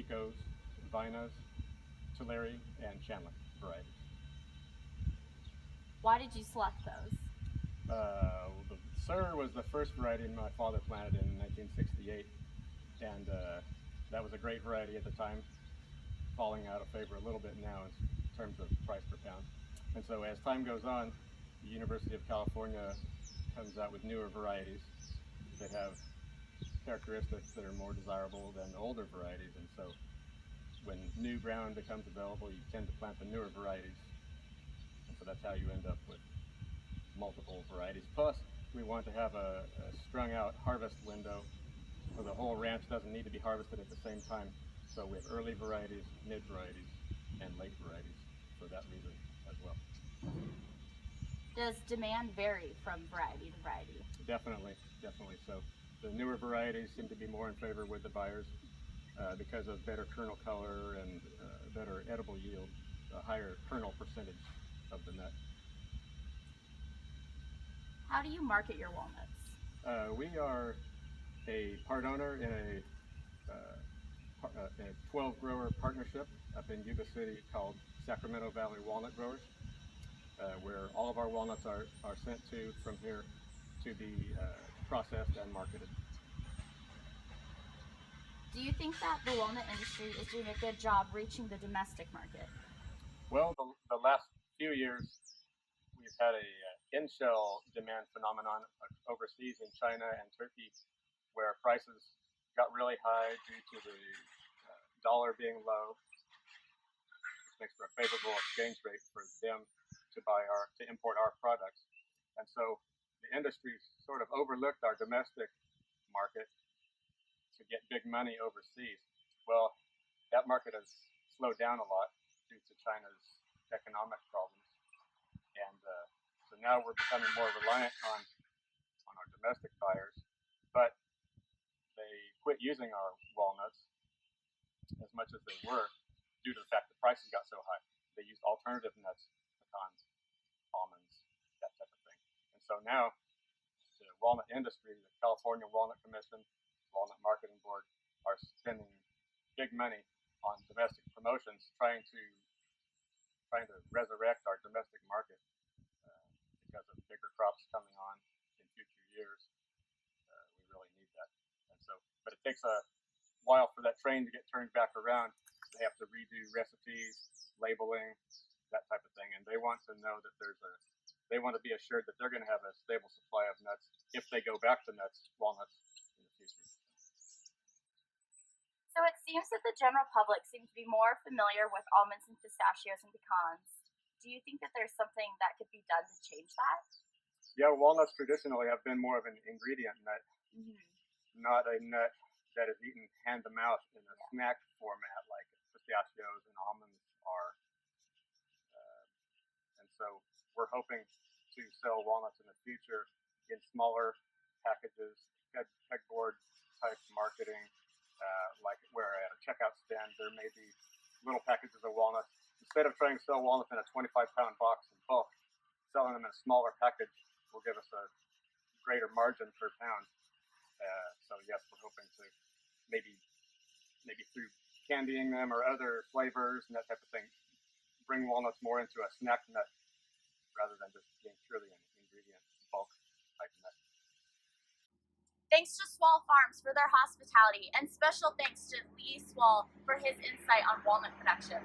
picos, vinas, Tulare, and Chandler varieties. Why did you select those? The Sir was the first variety my father planted in 1968, and that was a great variety at the time, falling out of favor a little bit now in terms of price per pound. And so as time goes on, the University of California comes out with newer varieties that have characteristics that are more desirable than the older varieties. And so when new ground becomes available, you tend to plant the newer varieties. And so that's how you end up with multiple varieties. Plus, we want to have a strung out harvest window so the whole ranch doesn't need to be harvested at the same time. So we have early varieties, mid varieties, and late varieties for that reason as well. Does demand vary from variety to variety? Definitely. So the newer varieties seem to be more in favor with the buyers because of better kernel color and better edible yield, a higher kernel percentage of the nut. How do you market your walnuts? We are a part owner in a 12 grower partnership up in Yuba City called Sacramento Valley Walnut Growers, where all of our walnuts are sent to from here to be processed and marketed. Do you think that the walnut industry is doing a good job reaching the domestic market? Well, the last few years we've had a in-shell demand phenomenon overseas in China and Turkey, where prices got really high due to the dollar being low, which makes for a favorable exchange rate for them to import our products. And so the industry sort of overlooked our domestic market to get big money overseas. Well, that market has slowed down a lot due to China's economic problems, and so now we're becoming more reliant on our domestic buyers. But they quit using our walnuts as much as they were due to the fact the prices got so high. They used alternative nuts, pecans, almonds, that type of thing. And so now the walnut industry, the California Walnut Commission, Walnut Marketing Board, are spending big money on domestic promotions, trying to resurrect our domestic market because of bigger crops coming on in future years. We really need that, and so, but it takes a while for that train to get turned back around. They have to redo recipes, labeling, that type of thing, and they want to know that they want to be assured that they're going to have a stable supply of nuts if they go back to walnuts in the future. So it seems that the general public seems to be more familiar with almonds and pistachios and pecans. Do you think that there's something that could be done to change that? Yeah, walnuts traditionally have been more of an ingredient nut, not a nut that is eaten hand to mouth in a snack format like pistachios and almonds are. And so we're hoping to sell walnuts in the future in smaller packages, pegboard type marketing, like where at a checkout stand there may be little packages of walnuts. Instead of trying to sell walnuts in a 25-pound box in bulk, selling them in a smaller package will give us a greater margin per pound. So yes, we're hoping to maybe through candying them or other flavors and that type of thing, bring walnuts more into a snack nut rather than just being purely an ingredient bulk type nut. Thanks to Swall Farms for their hospitality, and special thanks to Lee Swall for his insight on walnut production.